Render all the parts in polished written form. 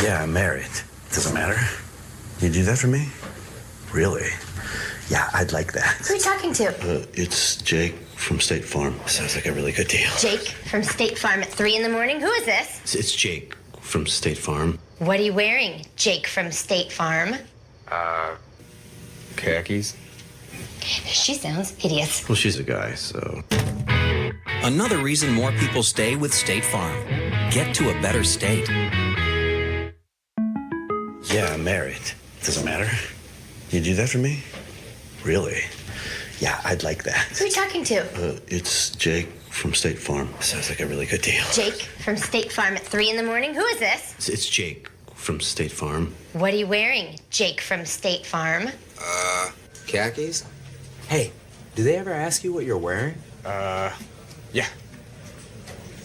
Yeah, I'm married. Doesn't matter. You do that for me? Really? Yeah, I'd like that. Who are you talking to? It's Jake from State Farm. Sounds like a really good deal. Jake from State Farm at 3 in the morning? Who is this? It's Jake from State Farm. What are you wearing, Jake from State Farm? Khakis. She sounds hideous. Well, she's a guy, so... Another reason more people stay with State Farm. Get to a better state. Yeah, I'm married. Doesn't matter. You do that for me? Really? Yeah, I'd like that. Who are you talking to? It's Jake from State Farm. Sounds like a really good deal. Jake from State Farm at 3 in the morning? Who is this? It's Jake from State Farm. What are you wearing, Jake from State Farm? Khakis. Hey, do they ever ask you what you're wearing? Yeah.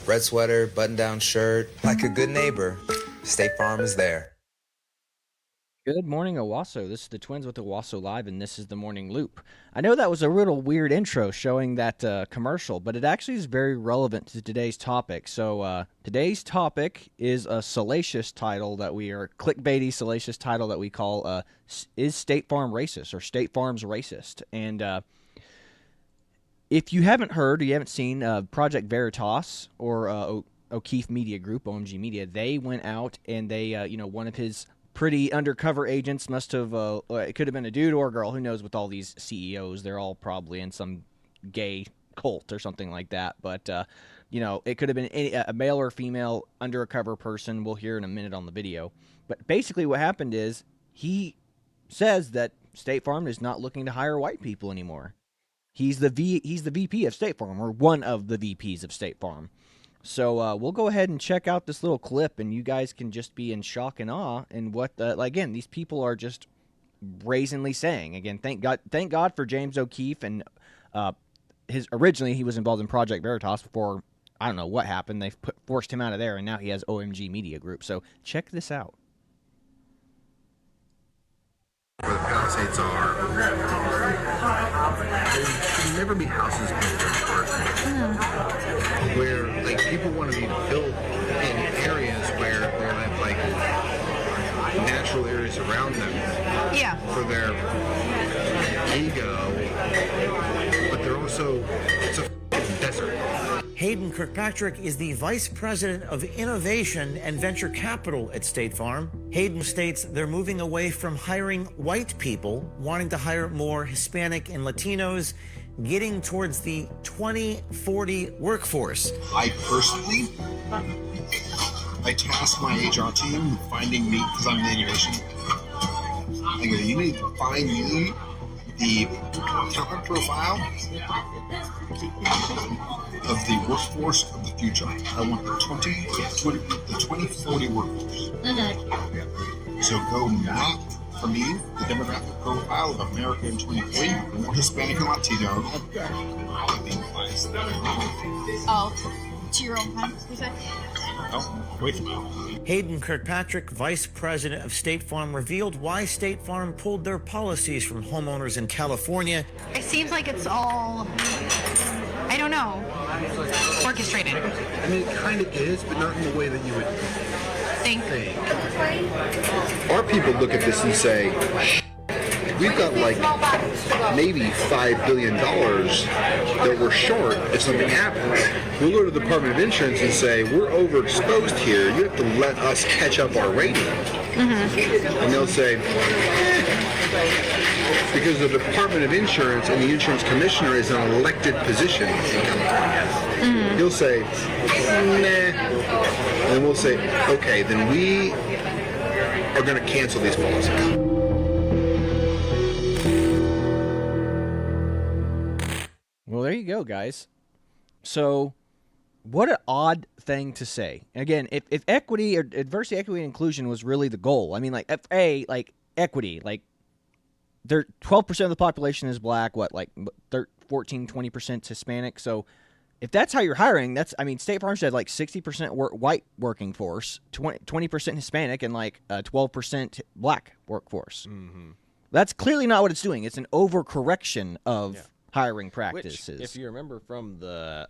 Red sweater, button-down shirt. Like a good neighbor, State Farm is there. Good morning, Owasso. This is the Twins with Owasso Live, and this is the Morning Loop. I know that was a little weird intro showing that commercial, but it actually is very relevant to today's topic. So today's topic is a salacious title that we are, clickbaity salacious title that we call Is State Farm Racist, or State Farm's Racist? And if you haven't heard or you haven't seen Project Veritas or O'Keefe Media Group, OMG Media, they went out and they, one of his pretty undercover agents must have, it could have been a dude or a girl, who knows, with all these CEOs. They're all probably in some gay cult or something like that. But, it could have been a male or female undercover person. We'll hear in a minute on the video. But basically what happened is he says that State Farm is not looking to hire white people anymore. He's the VP of State Farm, or one of the VPs of State Farm. So we'll go ahead and check out this little clip, and you guys can just be in shock and awe. And what, again, these people are just brazenly saying. Again, thank God for James O'Keefe, and originally he was involved in Project Veritas before, I don't know what happened. They forced him out of there, and now he has OMG Media Group. So check this out. Where the Palisades are, there should never be houses built in parks. Where, people want to be built in areas where there are, natural areas around them. Yeah. For their ego, but they're also, it's a desert. Haden Kirkpatrick is the Vice President of Innovation and Venture Capital at State Farm. Haden states they're moving away from hiring white people, wanting to hire more Hispanic and Latinos, getting towards the 2040 workforce. I personally, I tasked my HR team with finding me, because I'm the innovation. I go, you need to find me the talent profile of the workforce of the future. I want the 2040 workforce. Mm-hmm. So go map for me the demographic profile of America in 2040, more Hispanic and Latino. Oh, to your own home, you said? Oh, wait. Haden Kirkpatrick, Vice President of State Farm, revealed why State Farm pulled their policies from homeowners in California. It seems like it's all, I don't know, orchestrated. I mean, it kind of is, but not in the way that you would think. Our people look at this and say, we've got maybe $5 billion that we're short if something happens. We'll go to the Department of Insurance and say, we're overexposed here. You have to let us catch up our rating. Mm-hmm. And they'll say, because the Department of Insurance and the insurance commissioner is an elected position in California. Mm-hmm. He'll say, nah. And we'll say, okay, then we are going to cancel these policies. Well, there you go, guys. So, what an odd thing to say. Again, if equity or diversity, equity, and inclusion was really the goal, I mean, equity, they're 12% of the population is black, 14, 20% Hispanic. So, if that's how you're hiring, State Farm said 60% white working force, 20% Hispanic, and 12% black workforce. Mm-hmm. That's clearly not what it's doing. It's an overcorrection of hiring practices. Which, if you remember from that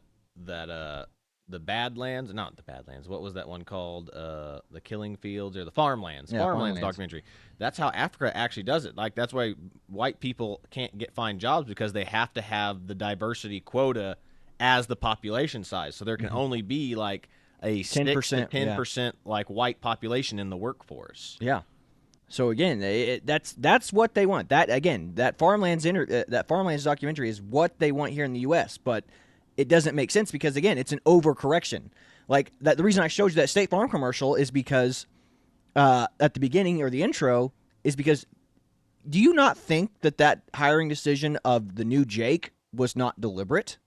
the Badlands, not the Badlands. What was that one called? The Killing Fields or the Farmlands? Yeah, Farmlands documentary. That's how Africa actually does it. Like that's why white people can't find jobs because they have to have the diversity quota as the population size. So there can only be like a 10%, 10% like white population in the workforce. Yeah. So again, that's what they want. That Farmlands documentary is what they want here in the U.S. But it doesn't make sense because again, it's an overcorrection. Like that. The reason I showed you that State Farm commercial is because at the beginning or the intro is because do you not think that hiring decision of the new Jake was not deliberate?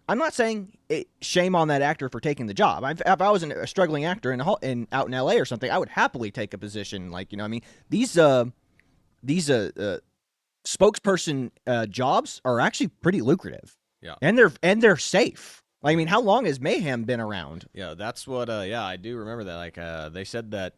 I'm not saying shame on that actor for taking the job. If I was a struggling actor out in LA or something, I would happily take a position like, I mean, these spokesperson jobs are actually pretty lucrative. Yeah. And they're safe. I mean, how long has Mayhem been around? Yeah, that's what I do remember that. Like they said that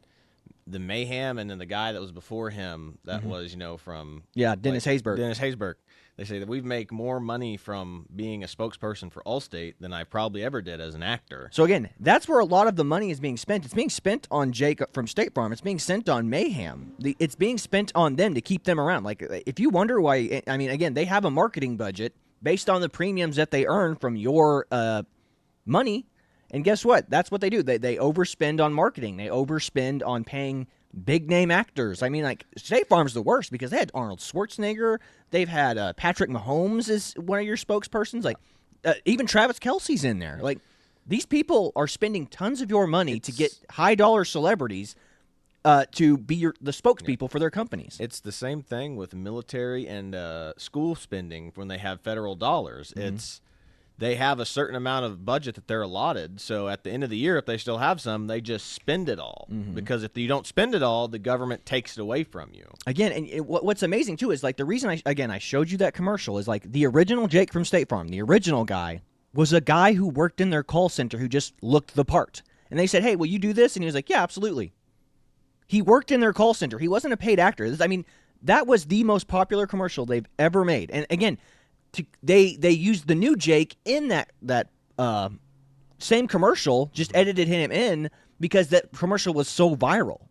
the Mayhem and then the guy that was before him that was, from Dennis Haysbert. Dennis Haysbert. They say that we make more money from being a spokesperson for Allstate than I probably ever did as an actor. So again, that's where a lot of the money is being spent. It's being spent on Jake from State Farm. It's being spent on Mayhem. It's being spent on them to keep them around. Like, if you wonder why, I mean, again, they have a marketing budget based on the premiums that they earn from your money. And guess what? That's what they do. They overspend on marketing. They overspend on paying big-name actors. I mean, like, State Farm's the worst because they had Arnold Schwarzenegger. They've had Patrick Mahomes as one of your spokespersons. Like, even Travis Kelce's in there. Like, these people are spending tons of your money to get high-dollar celebrities to be the spokespeople for their companies. It's the same thing with military and school spending when they have federal dollars. They have a certain amount of budget that they're allotted. So at the end of the year, if they still have some, they just spend it all. Because if you don't spend it all, the government takes it away from you. Again, and what's amazing, too, is like the reason I showed you that commercial is like the original Jake from State Farm, the original guy, was a guy who worked in their call center who just looked the part. And they said, hey, will you do this? And he was like, yeah, absolutely. He worked in their call center. He wasn't a paid actor. I mean, that was the most popular commercial they've ever made. And again, they used the new Jake in that same commercial, just edited him in because that commercial was so viral.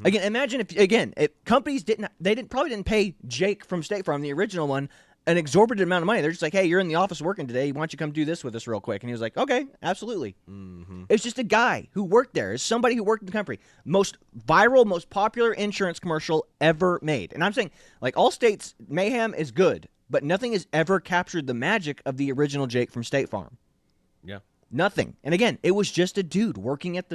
Again, imagine if companies probably didn't pay Jake from State Farm, the original one, an exorbitant amount of money. They're just like, hey, you're in the office working today. Why don't you come do this with us real quick? And he was like, okay, absolutely. It's just a guy who worked there. It's somebody who worked in the company. Most viral, most popular insurance commercial ever made. And I'm saying, like, Allstate's Mayhem is good, but nothing has ever captured the magic of the original Jake from State Farm. Yeah. Nothing. And again, it was just a dude working at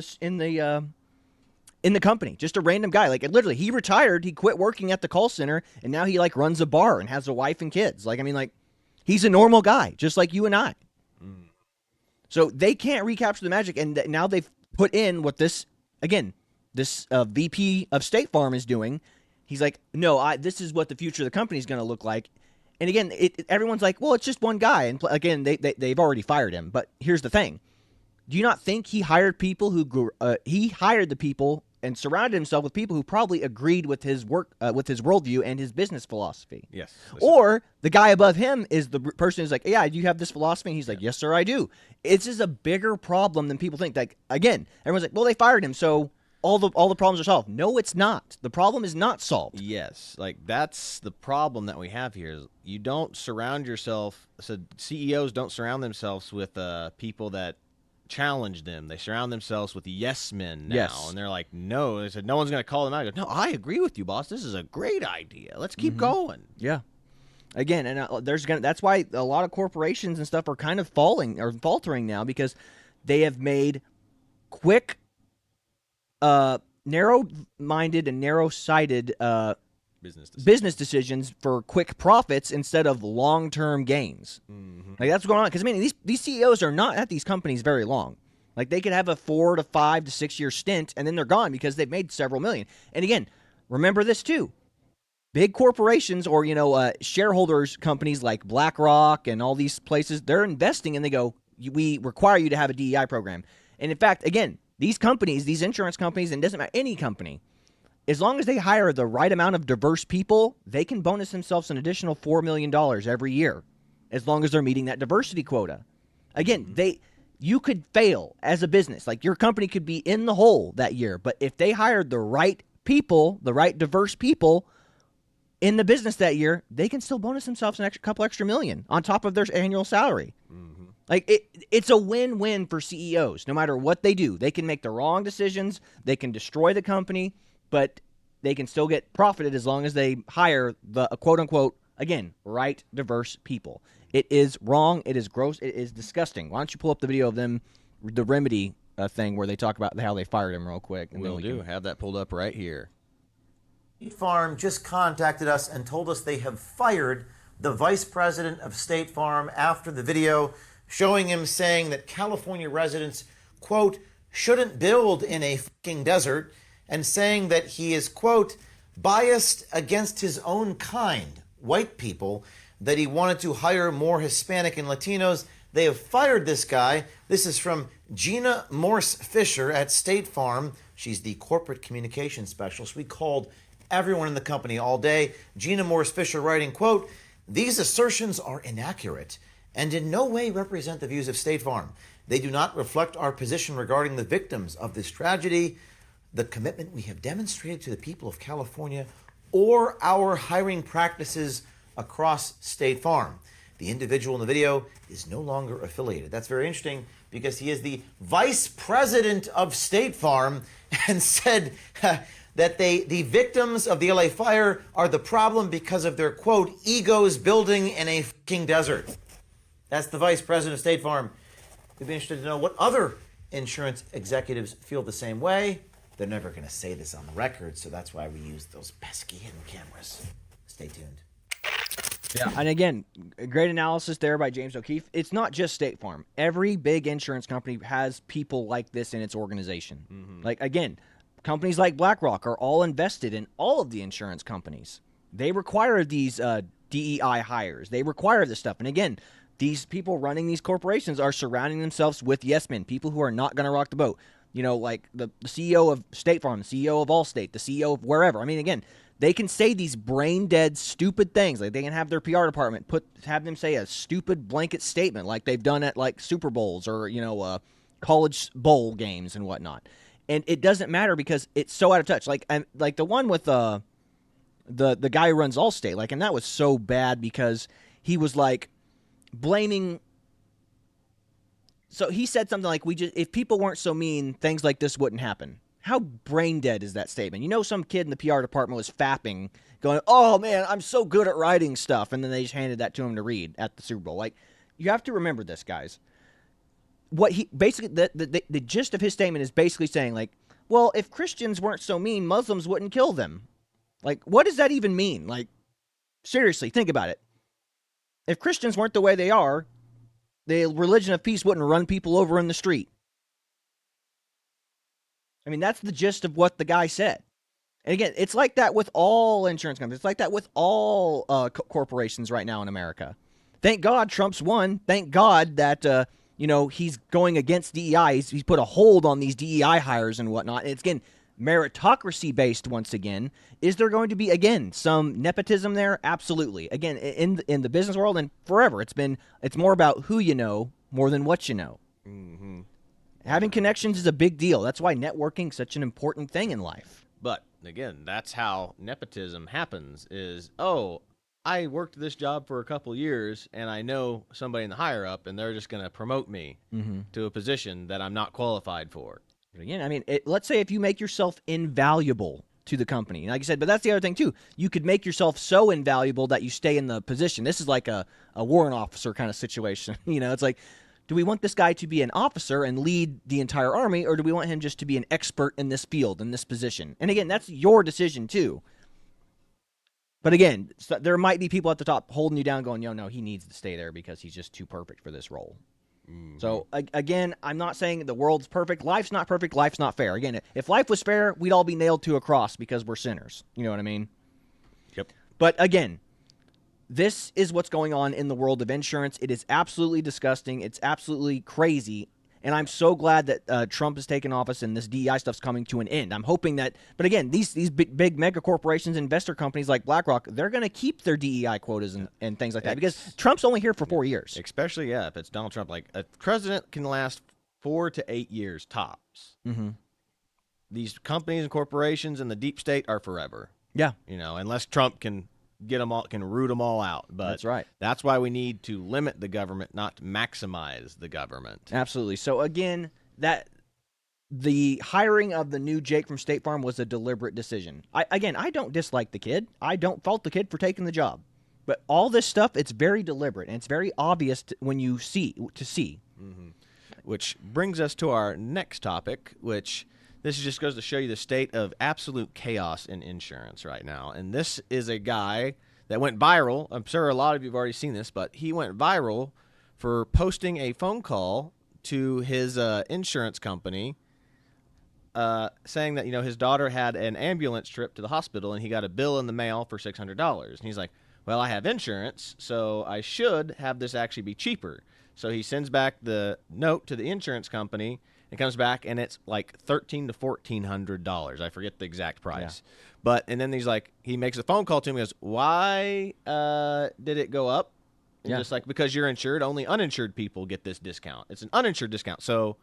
in the company, just a random guy. Like, literally, he retired, he quit working at the call center, and now he like runs a bar and has a wife and kids. Like, I mean, like, he's a normal guy, just like you and I. So they can't recapture the magic, and now they've put in what this VP of State Farm is doing. He's like, no, this is what the future of the company is going to look like. And again, everyone's like, well, it's just one guy. And again, they've already fired him. But here's the thing. Do you not think he hired people he hired the people and surrounded himself with people who probably agreed with his with his worldview and his business philosophy? Yes. Or the guy above him is the person who's like, yeah, do you have this philosophy? And he's like, yes, sir, I do. It's just a bigger problem than people think. Like, again, everyone's like, well, they fired him, so all the problems are solved. No, it's not. The problem is not solved. Yes, like that's the problem that we have here. Is you don't surround yourself. So CEOs don't surround themselves with people that challenge them. They surround themselves with yes men now, and they're like, no. They said no one's going to call them out. I go, no, I agree with you, boss. This is a great idea. Let's keep going. Yeah. Again, and that's why a lot of corporations and stuff are kind of faltering now because they have made quick, narrow-minded and narrow-sighted business decisions for quick profits instead of long-term gains. Like, that's what's going on. Because, I mean, these CEOs are not at these companies very long. Like, they could have a 4 to 5 to 6 year stint, and then they're gone because they've made several million. And again, remember this too. Big corporations or, shareholders companies like BlackRock and all these places, they're investing and they go, we require you to have a DEI program. And in fact, again, these companies, these insurance companies, and it doesn't matter, any company, as long as they hire the right amount of diverse people, they can bonus themselves an additional $4 million every year, as long as they're meeting that diversity quota. Again, you could fail as a business. Like, your company could be in the hole that year, but if they hired the right people, the right diverse people in the business that year, they can still bonus themselves an couple extra million on top of their annual salary. Mm-hmm. Like, it's a win-win for CEOs. No matter what they do, they can make the wrong decisions, they can destroy the company, but they can still get profited as long as they hire the quote-unquote, again, right, diverse people. It is wrong. It is gross. It is disgusting. Why don't you pull up the video of them, the Remedy thing where they talk about how they fired him real quick. And Will do. Have that pulled up right here. State Farm just contacted us and told us they have fired the vice president of State Farm after the video showing him saying that California residents, quote, shouldn't build in a fucking desert, and saying that he is, quote, biased against his own kind, white people, that he wanted to hire more Hispanic and Latinos. They have fired this guy. This is from Gina Morse Fisher at State Farm. She's the corporate communications specialist. We called everyone in the company all day. Gina Morse Fisher writing, quote, these assertions are inaccurate and in no way represent the views of State Farm. They do not reflect our position regarding the victims of this tragedy, the commitment we have demonstrated to the people of California, or our hiring practices across State Farm. The individual in the video is no longer affiliated. That's very interesting because he is the vice president of State Farm and said that the victims of the LA fire are the problem because of their, quote, egos building in a fucking desert. That's the vice president of State Farm. We'd be interested to know what other insurance executives feel the same way. They're never going to say this on the record, so that's why we use those pesky hidden cameras. Stay tuned. Yeah, and again, great analysis there by James O'Keefe. It's not just State Farm. Every big insurance company has people like this in its organization. Mm-hmm. Like, again, companies like BlackRock are all invested in all of the insurance companies. They require these DEI hires. They require this stuff. And again, these people running these corporations are surrounding themselves with yes men, people who are not going to rock the boat. You know, like the CEO of State Farm, the CEO of Allstate, the CEO of wherever. I mean, again, they can say these brain-dead, stupid things. Like, they can have their PR department have them say a stupid blanket statement like they've done at, like, Super Bowls or, college bowl games and whatnot. And it doesn't matter because it's so out of touch. Like the one with the guy who runs Allstate, like, and that was so bad because he was, like, blaming... So he said something like, if people weren't so mean, things like this wouldn't happen. How brain dead is that statement? You know, some kid in the PR department was fapping, going, oh man, I'm so good at writing stuff. And then they just handed that to him to read at the Super Bowl. Like, you have to remember this, guys. What he basically, the gist of his statement is basically saying, like, well, if Christians weren't so mean, Muslims wouldn't kill them. Like, what does that even mean? Like, seriously, think about it. If Christians weren't the way they are, the religion of peace wouldn't run people over in the street. I mean, that's the gist of what the guy said. And again, it's like that with all insurance companies. It's like that with all corporations right now in America. Thank God Trump's won. Thank God that, he's going against DEI. He's put a hold on these DEI hires and whatnot. And it's, again, meritocracy-based once again. Is there going to be, again, some nepotism there? Absolutely. Again, in the business world and forever, it's more about who you know more than what you know. Mm-hmm. Having connections is a big deal. That's why networking is such an important thing in life. But, again, that's how nepotism happens is, oh, I worked this job for a couple years, and I know somebody in the higher up, and they're just going to promote me to a position that I'm not qualified for. But again, I mean, let's say if you make yourself invaluable to the company. Like I said, but that's the other thing, too. You could make yourself so invaluable that you stay in the position. This is like a warrant officer kind of situation. It's like, do we want this guy to be an officer and lead the entire army, or do we want him just to be an expert in this field, in this position? And again, that's your decision, too. But again, there might be people at the top holding you down going, no, he needs to stay there because he's just too perfect for this role. Mm-hmm. So, again, I'm not saying the world's perfect. Life's not perfect. Life's not fair. Again, if life was fair, we'd all be nailed to a cross because we're sinners. You know what I mean? Yep. But again, this is what's going on in the world of insurance. It is absolutely disgusting. It's absolutely crazy. And I'm so glad that Trump has taken office and this DEI stuff's coming to an end. I'm hoping that, but again, these big mega corporations, investor companies like BlackRock, they're going to keep their DEI quotas and things like that because Trump's only here for 4 years. Especially, if it's Donald Trump. Like, a president can last 4 to 8 years tops. Mm-hmm. These companies and corporations and the deep state are forever. Yeah. Unless Trump can get them all, can root them all out. But that's right. That's why we need to limit the government, not to maximize the government. Absolutely. So again, that the hiring of the new Jake from State Farm was a deliberate decision. I don't dislike the kid. I don't fault the kid for taking the job. But all this stuff, it's very deliberate and it's very obvious when you see. Mm-hmm. Which brings us to our next topic, which this just goes to show you the state of absolute chaos in insurance right now. And this is a guy that went viral. I'm sure a lot of you have already seen this, but he went viral for posting a phone call to his insurance company saying that, his daughter had an ambulance trip to the hospital and he got a bill in the mail for $600. And he's like, well, I have insurance, so I should have this actually be cheaper. So he sends back the note to the insurance company. It comes back and it's like $1,300 to $1,400. I forget the exact price. Yeah. And then he makes a phone call to him and goes, why did it go up? And just like, because you're insured, only uninsured people get this discount. It's an uninsured discount. So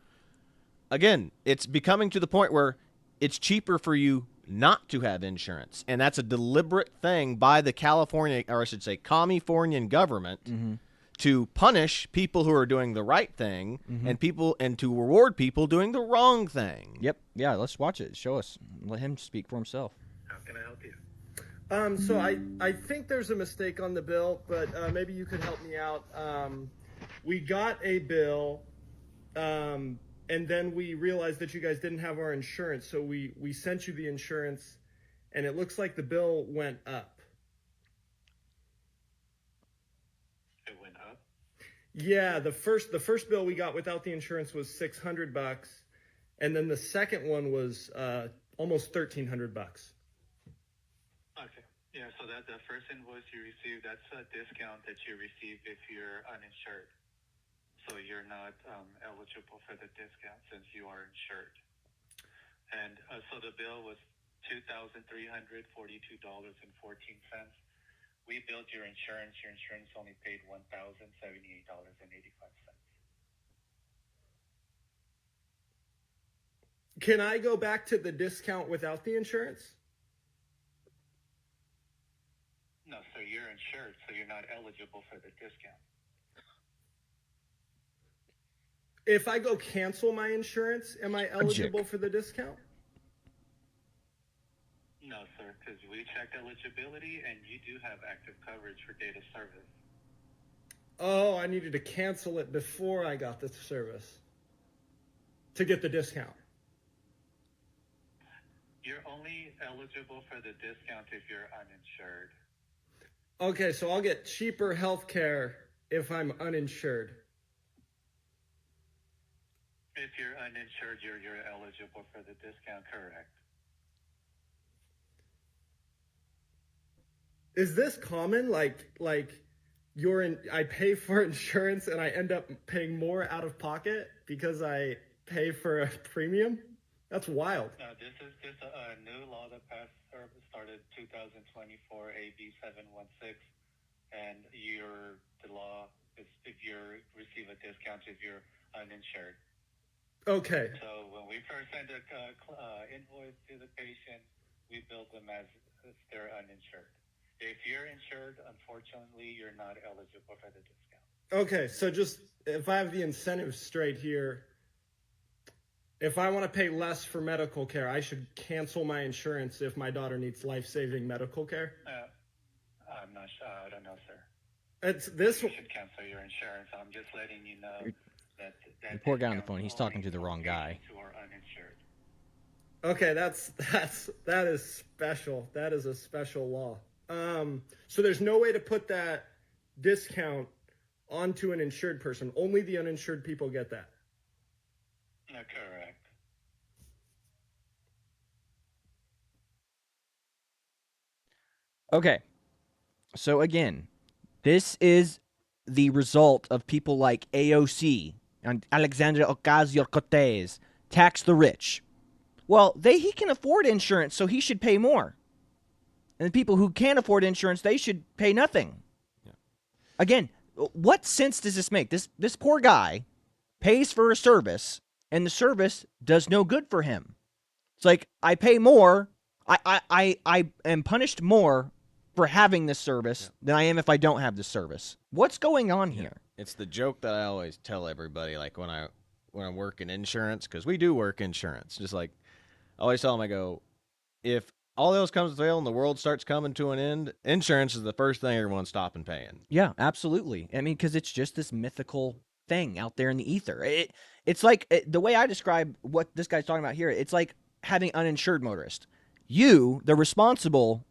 again, it's becoming to the point where it's cheaper for you not to have insurance. And that's a deliberate thing by the Californian government. Mm-hmm. To punish people who are doing the right thing and to reward people doing the wrong thing. Yep. Yeah, let's watch it. Show us. Let him speak for himself. How can I help you? So I think there's a mistake on the bill, but maybe you could help me out. We got a bill, and then we realized that you guys didn't have our insurance, so we sent you the insurance, and it looks like the bill went up. Yeah, the first bill we got without the insurance was $600, and then the second one was almost $1,300. Okay, yeah. So that the first invoice you received, that's a discount that you receive if you're uninsured. So you're not eligible for the discount since you are insured. And so the bill was $2,342.14. We billed your insurance. Your insurance only paid $1,078.85. Can I go back to the discount without the insurance? No, sir. You're insured, so you're not eligible for the discount. If I go cancel my insurance, am I eligible for the discount? No, sir, because we checked eligibility and you do have active coverage for data service. Oh, I needed to cancel it before I got the service to get the discount. You're only eligible for the discount if you're uninsured. Okay, so I'll get cheaper health care if I'm uninsured. If you're uninsured, you're eligible for the discount, correct. Is this common? Like I pay for insurance and I end up paying more out of pocket because I pay for a premium? That's wild. No, this is just a new law that passed or started 2024 AB 716, and the law is if you receive a discount if you're uninsured. Okay. So when we first send a invoice to the patient, we bill them as if they're uninsured. If you're insured, unfortunately, you're not eligible for the discount. Okay, so just if I have the incentive straight here, if I want to pay less for medical care, I should cancel my insurance if my daughter needs life-saving medical care? I'm not sure. I don't know, sir. It's this. You should cancel your insurance. I'm just letting you know that the poor guy on the phone, he's talking to the wrong guy. Who are uninsured. Okay, that is special. That is a special law. So there's no way to put that discount onto an insured person. Only the uninsured people get that. Correct. Okay. So again, this is the result of people like AOC And Alexandria Ocasio-Cortez, tax the rich. Well, he can afford insurance, so he should pay more. And the people who can't afford insurance, they should pay nothing. Yeah. Again, what sense does this make? This poor guy pays for a service, and the service does no good for him. It's like, I pay more, I am punished more for having this service than I am if I don't have this service. What's going on here? It's the joke that I always tell everybody, like when I work in insurance, because we do work insurance. Just like I always tell them, I go, if all else comes to fail and the world starts coming to an end, insurance is the first thing everyone's stopping paying. Yeah, absolutely. I mean, because it's just this mythical thing out there in the ether. It's like the way I describe what this guy's talking about here. It's like having uninsured motorist. You, the responsible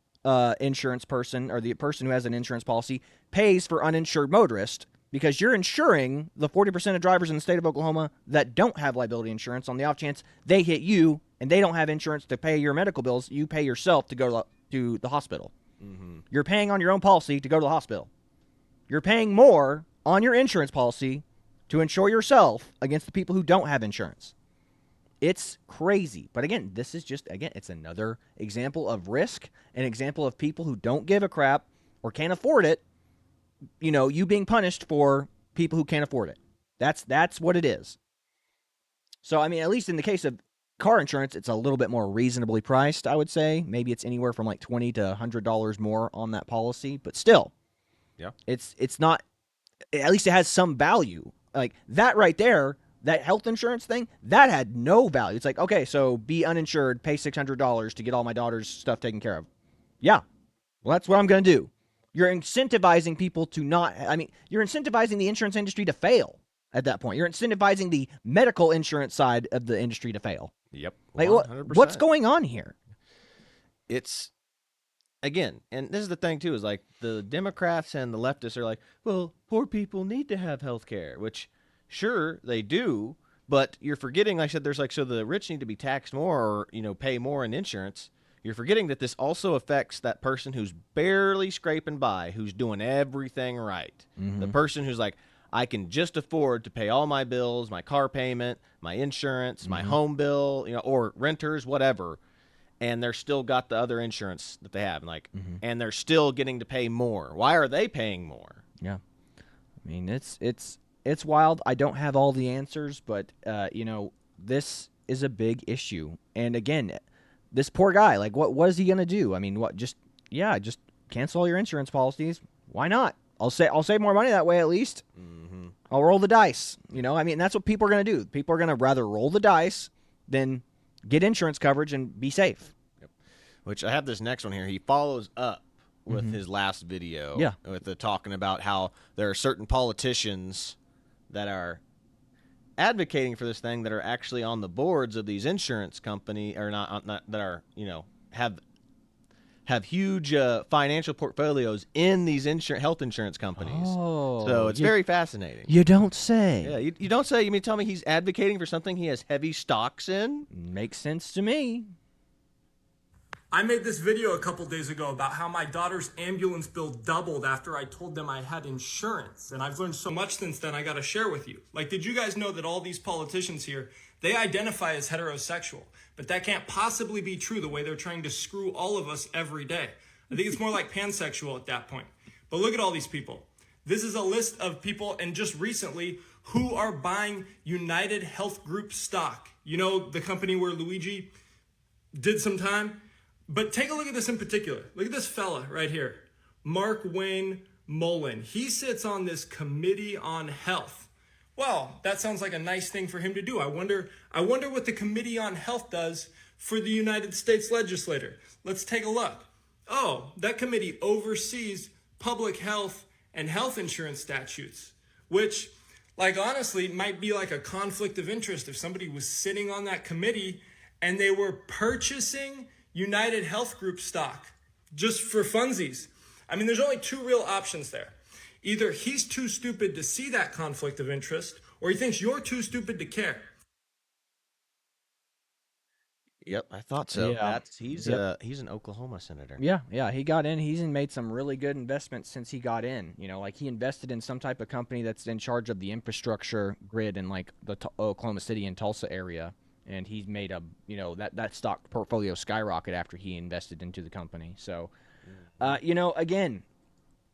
insurance person, or the person who has an insurance policy, pays for uninsured motorist because you're insuring the 40% of drivers in the state of Oklahoma that don't have liability insurance on the off chance they hit you and they don't have insurance to pay your medical bills. You pay yourself to go to the hospital. Mm-hmm. You're paying on your own policy to go to the hospital. You're paying more on your insurance policy to insure yourself against the people who don't have insurance. It's crazy. But again, this is just, it's another example of risk, an example of people who don't give a crap or can't afford it, you being punished for people who can't afford it. That's what it is. So, I mean, at least in the case of car insurance, it's a little bit more reasonably priced, I would say. Maybe it's anywhere from like $20 to $100 more on that policy, but still. Yeah. It's not, at least it has some value. Like that right there, that health insurance thing, that had no value. It's like, okay, so be uninsured, pay $600 to get all my daughter's stuff taken care of. Yeah. Well, that's what I'm going to do. You're incentivizing people to you're incentivizing the insurance industry to fail at that point. You're incentivizing the medical insurance side of the industry to fail. Yep. Like, what's going on here? It's, again, and this is the thing, too, is like the Democrats and the leftists are like, well, poor people need to have health care, which, sure, they do, but you're forgetting, like I said, so the rich need to be taxed more or, pay more in insurance. You're forgetting that this also affects that person who's barely scraping by, who's doing everything right. Mm-hmm. The person who's like, I can just afford to pay all my bills, my car payment, my insurance, my home bill, or renters, whatever, and they're still got the other insurance that they have, and they're still getting to pay more. Why are they paying more? Yeah, I mean it's wild. I don't have all the answers, but this is a big issue. And again, this poor guy, like, what is he gonna do? I mean, just cancel all your insurance policies. Why not? I'll save more money that way at least. Mm-hmm. I'll roll the dice. I mean, that's what people are gonna do. People are gonna rather roll the dice than get insurance coverage and be safe. Yep. Which I have this next one here. He follows up with his last video. With the talking about how there are certain politicians that are advocating for this thing that are actually on the boards of these insurance company, or not that are have huge financial portfolios in these health insurance companies. Oh, so it's very fascinating. You don't say. Yeah, you don't say. You mean tell me he's advocating for something he has heavy stocks in? Makes sense to me. I made this video a couple days ago about how my daughter's ambulance bill doubled after I told them I had insurance. And I've learned so much since then I got to share with you. Like, did you guys know that all these politicians here, they identify as heterosexual? But that can't possibly be true the way they're trying to screw all of us every day. I think it's more like pansexual at that point. But look at all these people. This is a list of people, and just recently, who are buying United Health Group stock. The company where Luigi did some time? But take a look at this in particular. Look at this fella right here, Mark Wayne Mullen. He sits on this committee on health. Well, that sounds like a nice thing for him to do. I wonder what the Committee on Health does for the United States legislature. Let's take a look. Oh, that committee oversees public health and health insurance statutes, which, honestly, might be like a conflict of interest if somebody was sitting on that committee and they were purchasing United Health Group stock just for funsies. I mean, there's only two real options there. Either he's too stupid to see that conflict of interest, or he thinks you're too stupid to care. Yep, I thought so. Yeah. He's an Oklahoma senator. Yeah, he got in. He's made some really good investments since he got in. Like he invested in some type of company that's in charge of the infrastructure grid in like the Oklahoma City and Tulsa area, and he's made that stock portfolio skyrocket after he invested into the company. So, again,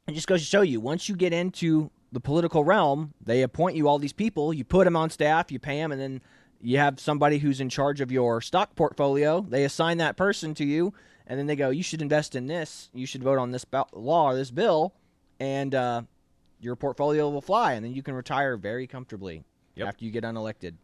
it just goes to show you, once you get into the political realm, they appoint you all these people, you put them on staff, you pay them, and then you have somebody who's in charge of your stock portfolio. They assign that person to you, and then they go, you should invest in this, you should vote on this law or this bill, and your portfolio will fly, and then you can retire very comfortably after you get unelected.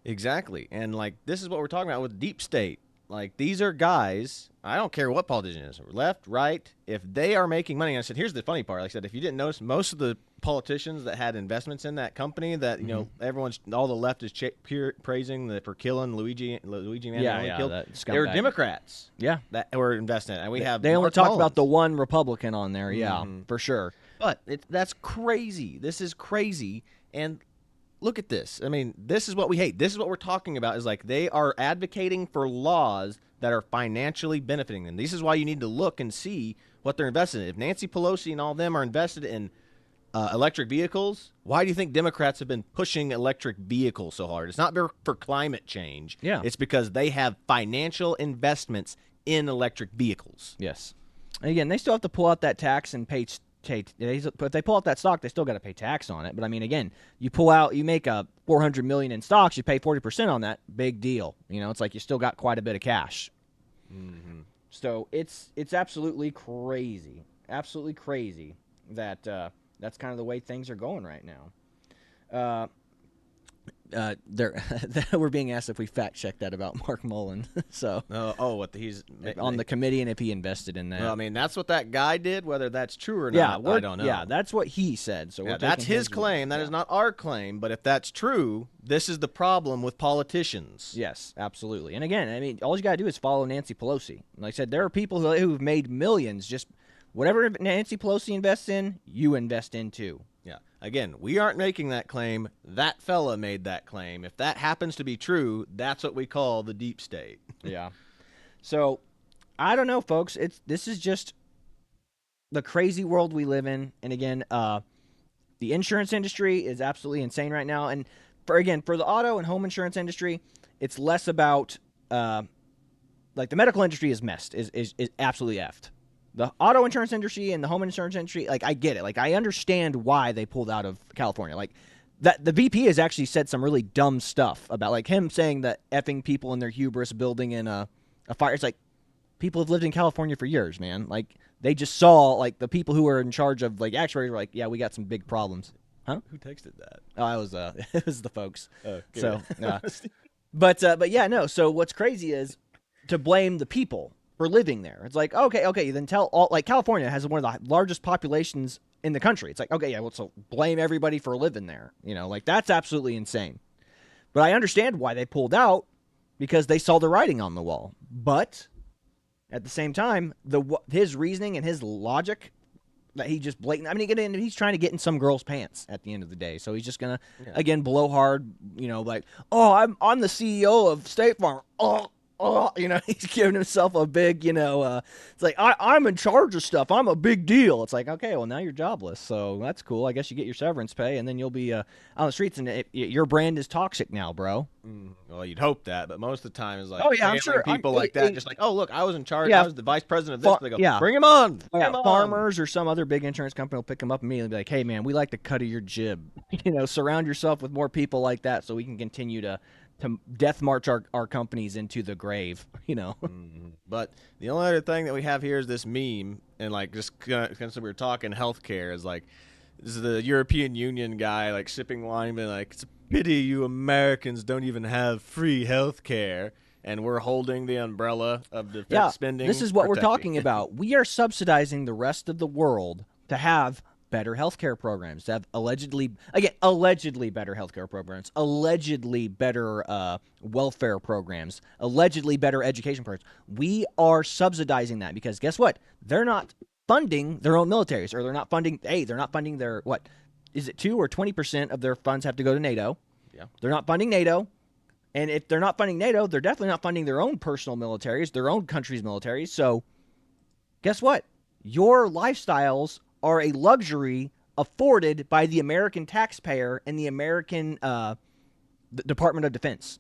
Exactly. And, like, this is what we're talking about with deep state. Like, these are guys, I don't care what politician is, left, right, if they are making money. And I said, here's the funny part. Like I said, if you didn't notice, most of the politicians that had investments in that company that, all the left is praising for killing Luigi Mangione, they were Democrats. Yeah. That were investing in it. And we have They only Mark talk Mullins. about the one Republican on there, for sure. But that's crazy. This is crazy. And look at this. I mean, this is what we hate. This is what we're talking about, is like they are advocating for laws that are financially benefiting them. This is why you need to look and see what they're invested in. If Nancy Pelosi and all them are invested in electric vehicles, why do you think Democrats have been pushing electric vehicles so hard? It's not for climate change. Yeah. It's because they have financial investments in electric vehicles. Yes. And again, they still have to pull out that tax and pay. If they pull out that stock, they still got to pay tax on it. But I mean, again, you make $400 million in stocks, you pay 40% on that. Big deal. It's like you still got quite a bit of cash. Mm-hmm. So it's absolutely crazy that that's kind of the way things are going right now. We're being asked if we fact checked that about Mark Mullen. So he's on the committee and if he invested in that. Well, I mean, that's what that guy did. Whether that's true or not, I don't know. Yeah, that's what he said. So that's his claim. That is not our claim. But if that's true, this is the problem with politicians. Yes, absolutely. And again, I mean, all you got to do is follow Nancy Pelosi. Like I said, there are people who've made millions. Just whatever Nancy Pelosi invests in, you invest in too. Yeah. Again, we aren't making that claim. That fella made that claim. If that happens to be true, that's what we call the deep state. Yeah. So, I don't know, folks. This is just the crazy world we live in. And again, the insurance industry is absolutely insane right now. And for the auto and home insurance industry, it's less about like the medical industry is messed, is absolutely effed. The auto insurance industry and the home insurance industry, like, I get it. Like, I understand why they pulled out of California. Like, that the VP has actually said some really dumb stuff about, like, him saying that effing people in their hubris building in a fire. It's like, people have lived in California for years, man. Like, they just saw, like, the people who were in charge of, like, actuaries were like, yeah, we got some big problems. Huh? Who texted that? Oh, it was the folks. Oh, good. So, but yeah, no. So what's crazy is to blame the people for living there. It's like, okay, then California has one of the largest populations in the country. It's like, okay, yeah, well, so blame everybody for living there. Like, that's absolutely insane. But I understand why they pulled out, because they saw the writing on the wall. But at the same time, his reasoning and his logic that he just blatant. I mean, he's trying to get in some girl's pants at the end of the day. So he's just gonna again blow hard. Like, oh, I'm the CEO of State Farm. He's giving himself a big, it's like, I'm in charge of stuff. I'm a big deal. It's like, okay, well, now you're jobless. So that's cool. I guess you get your severance pay, and then you'll be on the streets, and your brand is toxic now, bro. Well, you'd hope that, but most of the time it's like, oh, yeah, I'm sure people like that, just like, oh, look, I was in charge. I was the vice president of this. They go, bring him on. Bring him on. Farmers or some other big insurance company will pick him up immediately and be like, hey, man, we like the cut of your jib. Surround yourself with more people like that so we can continue to death march our companies into the grave, But the only other thing that we have here is this meme, and like just since we were talking healthcare, is like, this is the European Union guy like sipping wine, being like, it's a pity you Americans don't even have free healthcare, and we're holding the umbrella of defense spending. This is what we're talking about. We are subsidizing the rest of the world to have better healthcare programs, to have allegedly better healthcare programs, allegedly better welfare programs, allegedly better education programs. We are subsidizing that because guess what? They're not funding their own militaries, or they're not funding their, what is it, 2 or 20% of their funds have to go to NATO. Yeah. They're not funding NATO, And if they're not funding NATO, they're definitely not funding their own personal militaries, their own country's militaries. So guess what? Your lifestyles are a luxury afforded by the American taxpayer and the American Department of Defense.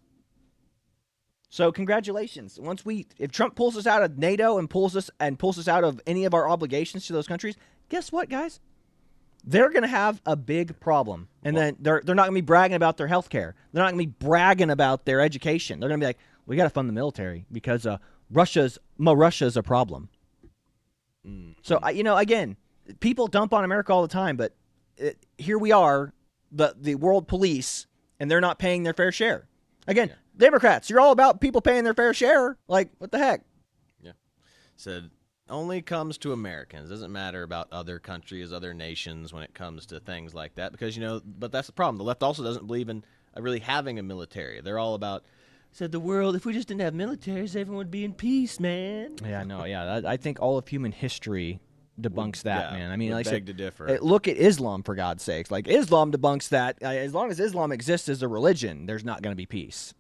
So congratulations. If Trump pulls us out of NATO and pulls us out of any of our obligations to those countries, guess what, guys? They're going to have a big problem. And then they're not going to be bragging about their health care. They're not going to be bragging about their education. They're going to be like, we got to fund the military because Russia's a problem. So, again, people dump on America all the time, but here we are, the world police, and they're not paying their fair share. Again, Democrats, you're all about people paying their fair share. Like, what the heck? Yeah. Said only comes to Americans. Doesn't matter about other countries, other nations when it comes to things like that. Because, but that's the problem. The left also doesn't believe in really having a military. They're all about, said the world, if we just didn't have militaries, everyone would be in peace, man. Yeah, no, yeah. I think all of human history debunks that, man. I mean, like I said, to differ. Look at Islam, for God's sakes. Like, Islam debunks that. As long as Islam exists as a religion, there's not going to be peace.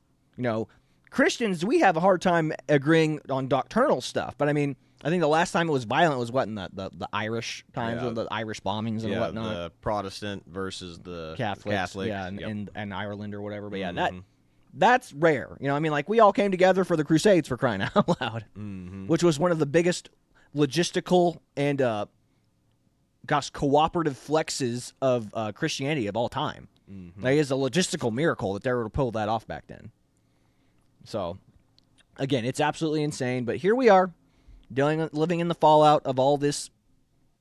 Christians, we have a hard time agreeing on doctrinal stuff. But, I mean, I think the last time it was violent was in the Irish times, with the Irish bombings and whatnot. The Protestant versus the Catholics. Yeah, and Ireland or whatever. But, yeah, that's rare. We all came together for the Crusades, for crying out loud, which was one of the biggest logistical and, cooperative flexes of Christianity of all time. Like, it's a logistical miracle that they were able to pull that off back then. So, again, it's absolutely insane. But here we are, living in the fallout of all this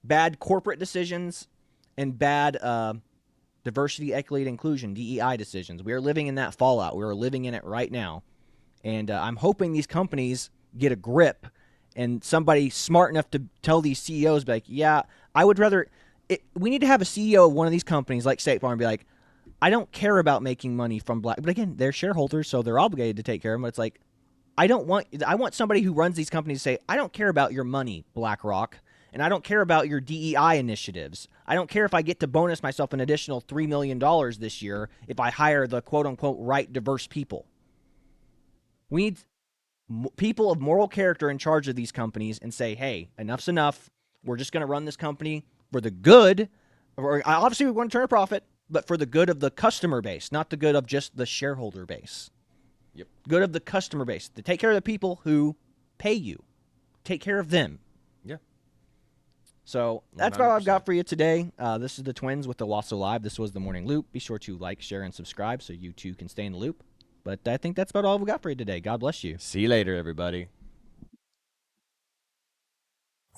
bad corporate decisions and bad diversity, equity, inclusion, DEI decisions. We are living in that fallout. We are living in it right now. And I'm hoping these companies get a grip and somebody smart enough to tell these CEOs, be like, yeah, I would rather we need to have a CEO of one of these companies like State Farm be like, I don't care about making money from black. But again, they're shareholders, so they're obligated to take care of them. But it's like, I want somebody who runs these companies to say, I don't care about your money, BlackRock, and I don't care about your DEI initiatives. I don't care if I get to bonus myself an additional $3 million this year if I hire the quote-unquote right diverse people. We need people of moral character in charge of these companies and say, hey, enough's enough. We're just going to run this company for the good. Obviously, we want to turn a profit, but for the good of the customer base, not the good of just the shareholder base. Yep. Good of the customer base. To take care of the people who pay you. Take care of them. Yeah. So that's about all I've got for you today. This is the Twins with the Owasso Live. This was the Morning Loop. Be sure to like, share, and subscribe so you too can stay in the loop. But I think that's about all we got for you today. God bless you. See you later, everybody.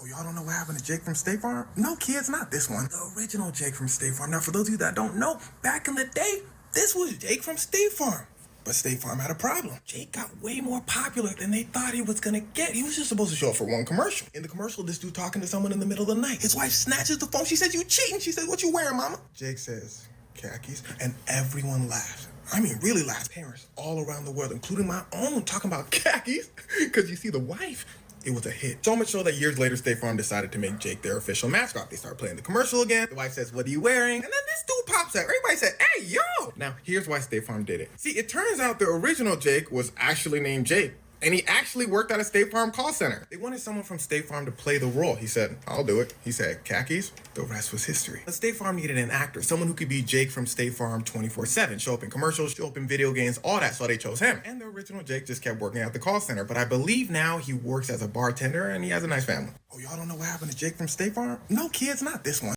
Oh, y'all don't know what happened to Jake from State Farm? No, kids, not this one. The original Jake from State Farm. Now, for those of you that don't know, back in the day, this was Jake from State Farm. But State Farm had a problem. Jake got way more popular than they thought he was gonna get. He was just supposed to show up for one commercial. In the commercial, this dude talking to someone in the middle of the night. His wife snatches the phone. She says, "You cheating." She says, "What you wearing, mama?" Jake says, "Khakis." And everyone laughs. I mean, really laughs. Parents all around the world, including my own, talking about khakis. Because you see, the wife, it was a hit. So much so that years later, State Farm decided to make Jake their official mascot. They start playing the commercial again. The wife says, "What are you wearing?" And then this dude pops out. Everybody said, "Hey, yo!" Now, here's why State Farm did it. See, it turns out the original Jake was actually named Jake. And he actually worked at a State Farm call center. They wanted someone from State Farm to play the role. He said, "I'll do it." He said, "Khakis." The rest was history. But State Farm needed an actor, someone who could be Jake from State Farm 24/7, show up in commercials, show up in video games, all that, so they chose him. And the original Jake just kept working at the call center, but I believe now he works as a bartender and he has a nice family. Oh, y'all don't know what happened to Jake from State Farm? No, kids, not this one.